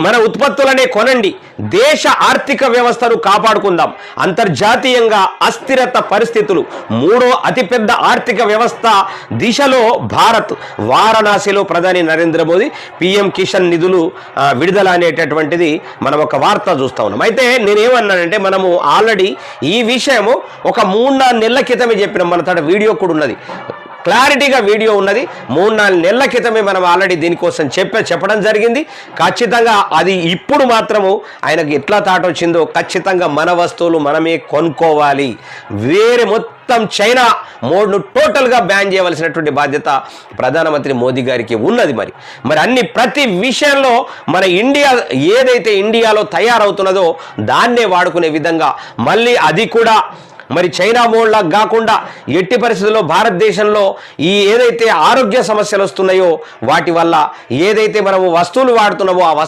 మన ఉత్పత్తులనే కొనండి, దేశ ఆర్థిక వ్యవస్థను కాపాడుకుందాం. అంతర్జాతీయంగా అస్థిరత పరిస్థితులు, మూడో అతిపెద్ద ఆర్థిక వ్యవస్థ దిశలో భారత్. వారణాసిలో ప్రధాని నరేంద్ర మోదీ పిఎం కిషన్ నిధులు విడుదల అనేటటువంటిది మనం ఒక వార్త చూస్తా ఉన్నాం. అయితే నేనేమన్నానంటే, మనము ఆల్రెడీ ఈ విషయము ఒక 3-4 నెలల క్రితమే చెప్పినాం. మన తోట వీడియో కూడా ఉన్నది, క్లారిటీగా వీడియో ఉన్నది. 3-4 నెలల క్రితమే మనం ఆల్రెడీ దీనికోసం చెప్పడం జరిగింది. ఖచ్చితంగా అది ఇప్పుడు మాత్రము ఆయనకు ఎట్లా థాట్ వచ్చిందో, ఖచ్చితంగా మన వస్తువులు మనమే కొనుక్కోవాలి. వేరే మొత్తం చైనా మోడ్ను టోటల్గా బ్యాన్ చేయవలసినటువంటి బాధ్యత ప్రధానమంత్రి మోదీ గారికి ఉన్నది. మరి అన్ని ప్రతి విషయంలో మన ఇండియా ఏదైతే ఇండియాలో తయారవుతున్నదో దాన్నే వాడుకునే విధంగా, మళ్ళీ అది కూడా మరి చైనా మోడ్లా కాకుండా ఎట్టి పరిస్థితుల్లో భారతదేశంలో ఈ ఏదైతే ఆరోగ్య సమస్యలు వస్తున్నాయో వాటి వల్ల ఏదైతే మనము వస్తువులు వాడుతున్నామో ఆ